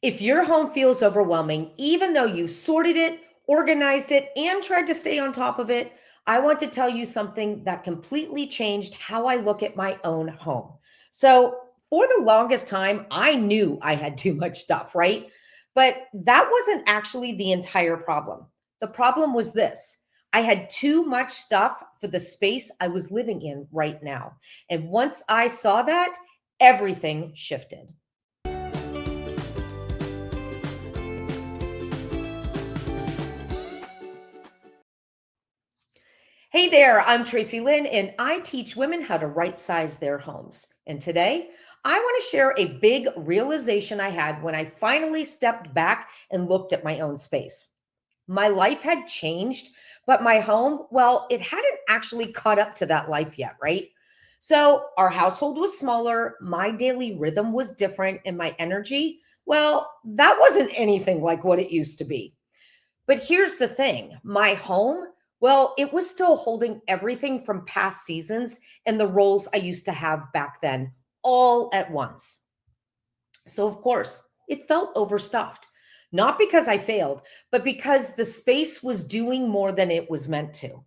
If your home feels overwhelming, even though you sorted it, organized it, and tried to stay on top of it, I want to tell you something that completely changed how I look at my own home. So, for the longest time, I knew I had too much stuff, right? But that wasn't actually the entire problem. The problem was this: I had too much stuff for the space I was living in right now. And once I saw that, everything shifted. Hey there, I'm Tracy Lynn, and I teach women how to right size their homes. And today, I want to share a big realization I had when I finally stepped back and looked at my own space. My life had changed, but my home, well, it hadn't actually caught up to that life yet, right? So our household was smaller, my daily rhythm was different, and my energy, well, that wasn't anything like what it used to be. But here's the thing, my home, well, it was still holding everything from past seasons and the roles I used to have back then all at once. So, of course, it felt overstuffed, not because I failed, but because the space was doing more than it was meant to.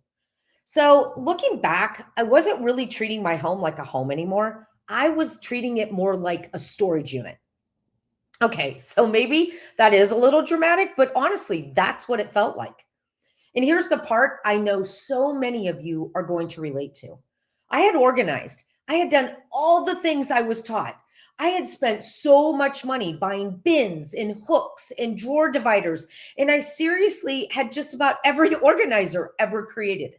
So, looking back, I wasn't really treating my home like a home anymore. I was treating it more like a storage unit. Okay, so maybe that is a little dramatic, but honestly, that's what it felt like. And here's the part I know so many of you are going to relate to. I had organized, I had done all the things I was taught. I had spent so much money buying bins and hooks and drawer dividers, and I seriously had just about every organizer ever created.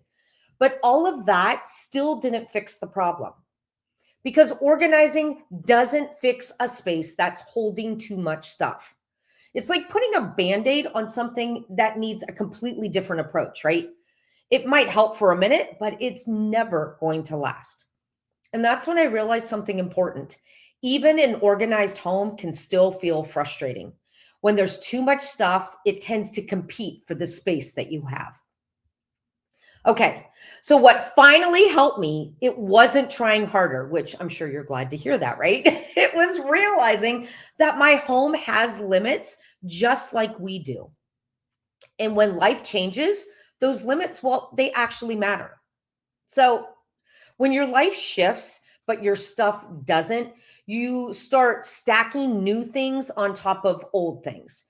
But all of that still didn't fix the problem because organizing doesn't fix a space that's holding too much stuff. It's like putting a band aid on something that needs a completely different approach, right? It might help for a minute, but it's never going to last. And that's when I realized something important. Even an organized home can still feel frustrating. When there's too much stuff, it tends to compete for the space that you have. Okay, so what finally helped me, it wasn't trying harder, which I'm sure you're glad to hear that, right? It was realizing that my home has limits just like we do. And when life changes, those limits, well, they actually matter. So when your life shifts, but your stuff doesn't, you start stacking new things on top of old things.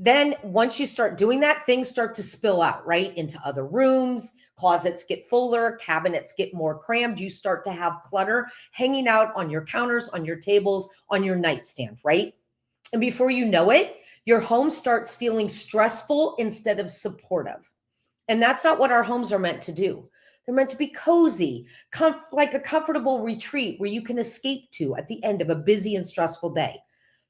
Then once you start doing that, things start to spill out, right? Into other rooms, closets get fuller, cabinets get more crammed. You start to have clutter hanging out on your counters, on your tables, on your nightstand, right? And before you know it, your home starts feeling stressful instead of supportive. And that's not what our homes are meant to do. They're meant to be cozy, like a comfortable retreat where you can escape to at the end of a busy and stressful day.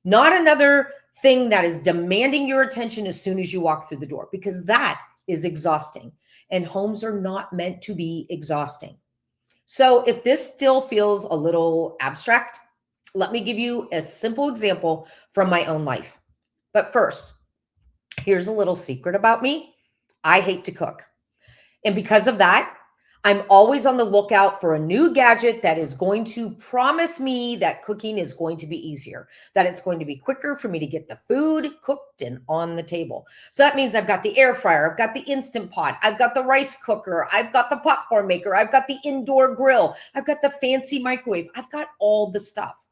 Not another thing that is demanding your attention as soon as you walk through the door, because that is exhausting. And homes are not meant to be exhausting. So if this still feels a little abstract, let me give you a simple example from my own life. But first, here's a little secret about me. I hate to cook. And because of that, I'm always on the lookout for a new gadget that is going to promise me that cooking is going to be easier, that it's going to be quicker for me to get the food cooked and on the table. So that means I've got the air fryer, I've got the Instant Pot, I've got the rice cooker, I've got the popcorn maker, I've got the indoor grill, I've got the fancy microwave, I've got all the stuff.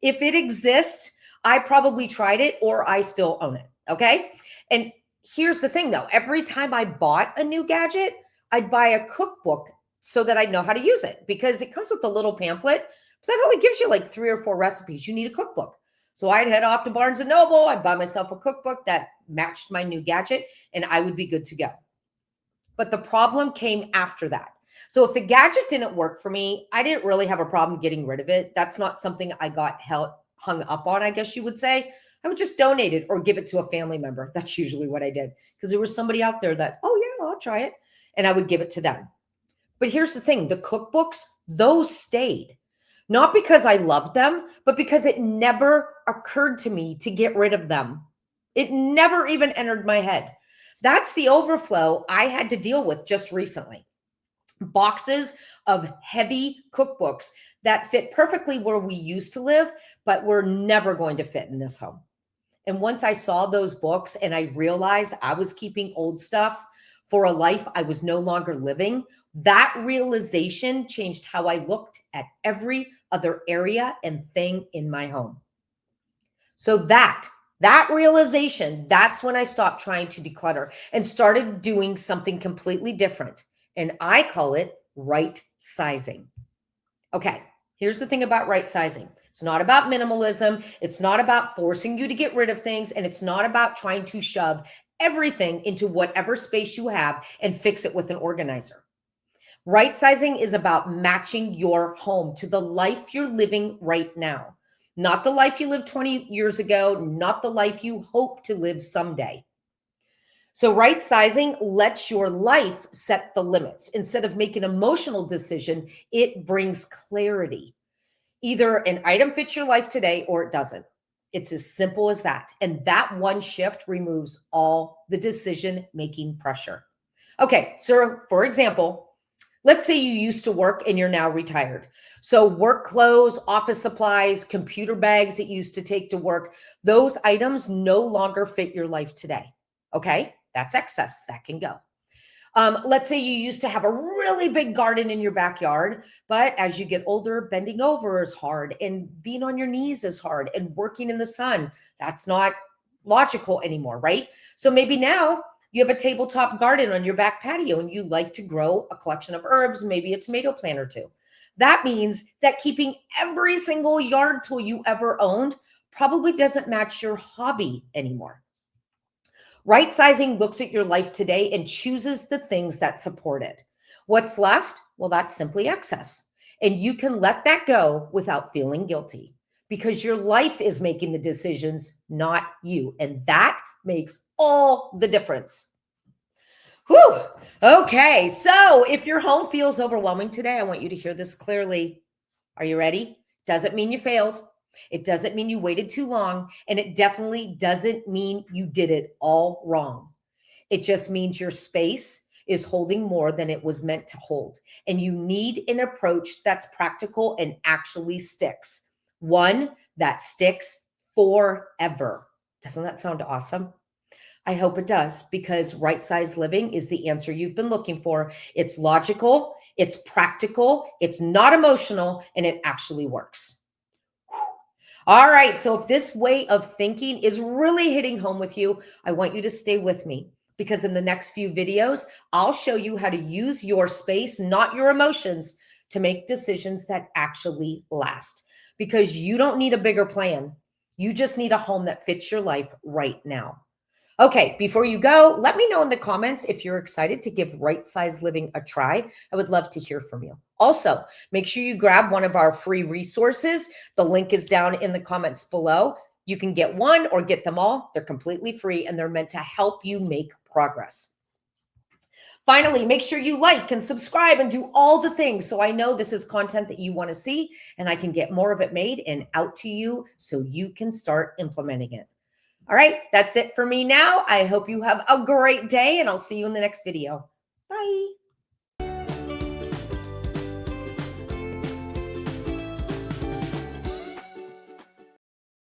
If it exists, I probably tried it or I still own it. Okay. And here's the thing though, every time I bought a new gadget, I'd buy a cookbook so that I know how to use it because it comes with a little pamphlet that only gives you like 3 or 4 recipes. You need a cookbook. So I'd head off to Barnes and Noble. I'd buy myself a cookbook that matched my new gadget and I would be good to go. But the problem came after that. So if the gadget didn't work for me, I didn't really have a problem getting rid of it. That's not something I got hung up on, I guess you would say. I would just donate it or give it to a family member. That's usually what I did because there was somebody out there that, oh yeah, I'll try it. And I would give it to them. But here's the thing, the cookbooks, those stayed. Not because I loved them, but because it never occurred to me to get rid of them. It never even entered my head. That's the overflow I had to deal with just recently. Boxes of heavy cookbooks that fit perfectly where we used to live, but were never going to fit in this home. And once I saw those books and I realized I was keeping old stuff for a life I was no longer living, that realization changed how I looked at every other area and thing in my home. So that realization, that's when I stopped trying to declutter and started doing something completely different. And I call it right sizing. Okay, here's the thing about right sizing. It's not about minimalism. It's not about forcing you to get rid of things. And it's not about trying to shove everything into whatever space you have and fix it with an organizer. Right sizing is about matching your home to the life you're living right now, not the life you lived 20 years ago, not the life you hope to live someday. So, right sizing lets your life set the limits. Instead of making an emotional decision, it brings clarity. Either an item fits your life today or it doesn't. It's as simple as that. And that one shift removes all the decision making pressure. Okay, so for example, let's say you used to work and you're now retired. So, work clothes, office supplies, computer bags that you used to take to work, those items no longer fit your life today. Okay, that's excess. That can go. Let's say you used to have a really big garden in your backyard, but as you get older, bending over is hard and being on your knees is hard and working in the sun, that's not logical anymore, right? So maybe now you have a tabletop garden on your back patio and you like to grow a collection of herbs, maybe a tomato plant or two. That means that keeping every single yard tool you ever owned probably doesn't match your hobby anymore. Right sizing looks at your life today and chooses the things that support it. What's left? Well, that's simply excess. And you can let that go without feeling guilty because your life is making the decisions, not you. And that makes all the difference. Whew. Okay. So if your home feels overwhelming today, I want you to hear this clearly. Are you ready? Doesn't mean you failed. It doesn't mean you waited too long. And it definitely doesn't mean you did it all wrong. It just means your space is holding more than it was meant to hold. And you need an approach that's practical and actually sticks. One that sticks forever. Doesn't that sound awesome? I hope it does because right size living is the answer you've been looking for. It's logical, it's practical, it's not emotional, and it actually works. All right. So if this way of thinking is really hitting home with you, I want you to stay with me because in the next few videos, I'll show you how to use your space, not your emotions, to make decisions that actually last. Because you don't need a bigger plan. You just need a home that fits your life right now. Okay, before you go, let me know in the comments if you're excited to give right size living a try. I would love to hear from you. Also, make sure you grab one of our free resources. The link is down in the comments below. You can get one or get them all. They're completely free and they're meant to help you make progress. Finally, make sure you like and subscribe and do all the things so I know this is content that you want to see and I can get more of it made and out to you so you can start implementing it. All right, that's it for me now. I hope you have a great day and I'll see you in the next video. Bye.